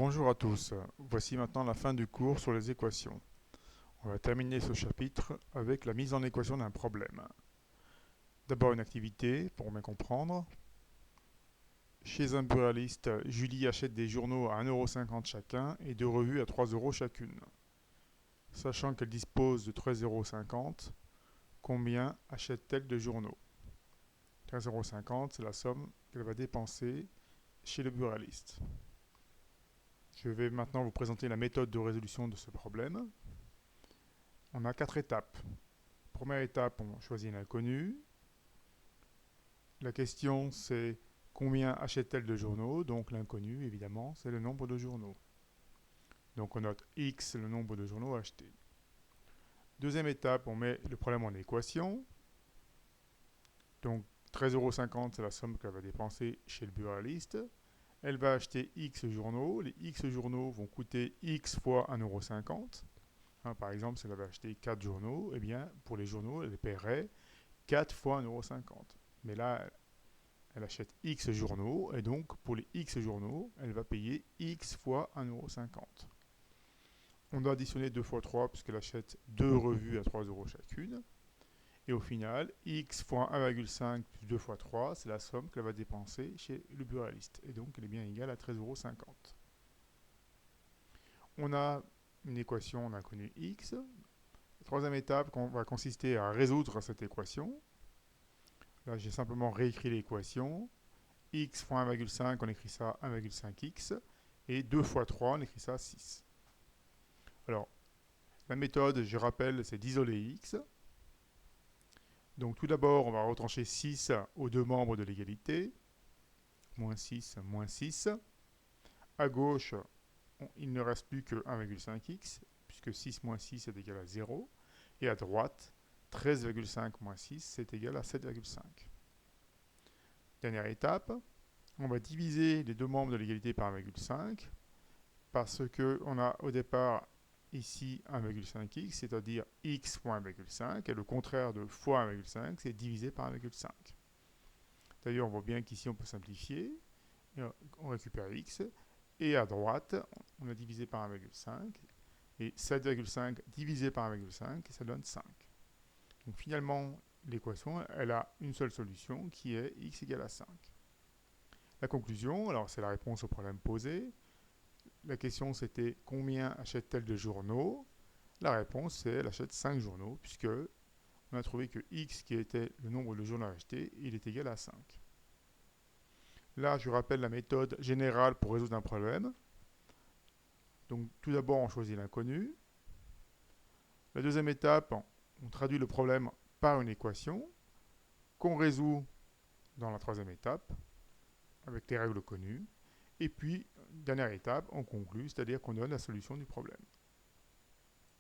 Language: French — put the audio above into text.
Bonjour à tous, voici maintenant la fin du cours sur les équations. On va terminer ce chapitre avec la mise en équation d'un problème. D'abord une activité pour bien comprendre. Chez un buraliste, Julie achète des journaux à 1,50 € chacun et deux revues à 3 € chacune. Sachant qu'elle dispose de 13,50 €, combien achète-t-elle de journaux? 13,50 €, c'est la somme qu'elle va dépenser chez le buraliste. Je vais maintenant vous présenter la méthode de résolution de ce problème. On a 4 étapes. Première étape, on choisit l'inconnu. La question, c'est combien achète-t-elle de journaux? Donc l'inconnu, évidemment, c'est le nombre de journaux. Donc on note X, le nombre de journaux achetés. Deuxième étape, on met le problème en équation. Donc 13,50 €, c'est la somme qu'elle va dépenser chez le buraliste. Elle va acheter X journaux. Les X journaux vont coûter X fois 1,50 €. Par exemple, si elle avait acheté 4 journaux, eh bien, pour les journaux, elle paierait 4 fois 1,50 €. Mais là, elle achète X journaux, et donc pour les X journaux, elle va payer X fois 1,50 €. On doit additionner 2 fois 3 puisqu'elle achète 2 revues à 3 € chacune. Et au final, X fois 1,5 plus 2 fois 3, c'est la somme qu'elle va dépenser chez le buraliste. Et donc, elle est bien égale à 13,50 €. On a une équation, on a connu X. La troisième étape va consister à résoudre cette équation. Là, j'ai simplement réécrit l'équation. X fois 1,5, on écrit ça 1,5x. Et 2 fois 3, on écrit ça 6. Alors, la méthode, je rappelle, c'est d'isoler x. Donc tout d'abord, on va retrancher 6 aux deux membres de l'égalité. Moins 6, moins 6. À gauche, il ne reste plus que 1,5x, puisque 6 moins 6 est égal à 0. Et à droite, 13,5 moins 6, c'est égal à 7,5. Dernière étape, on va diviser les deux membres de l'égalité par 1,5, parce qu'on a au départ ici 1,5x, c'est-à-dire x fois 1,5, et le contraire de fois 1,5, c'est divisé par 1,5. D'ailleurs, on voit bien qu'ici on peut simplifier, et on récupère x, et à droite, on a divisé par 1,5, et 7,5 divisé par 1,5, ça donne 5. Donc finalement, l'équation, elle a une seule solution, qui est x égale à 5. La conclusion, alors c'est la réponse au problème posé. La question c'était combien achète-t-elle de journaux? La réponse c'est elle achète 5 journaux, puisque on a trouvé que x, qui était le nombre de journaux achetés, il est égal à 5. Là, je rappelle la méthode générale pour résoudre un problème. Donc tout d'abord, on choisit l'inconnu. La deuxième étape, on traduit le problème par une équation qu'on résout dans la troisième étape avec les règles connues. Et puis, dernière étape, on conclut, c'est-à-dire qu'on donne la solution du problème.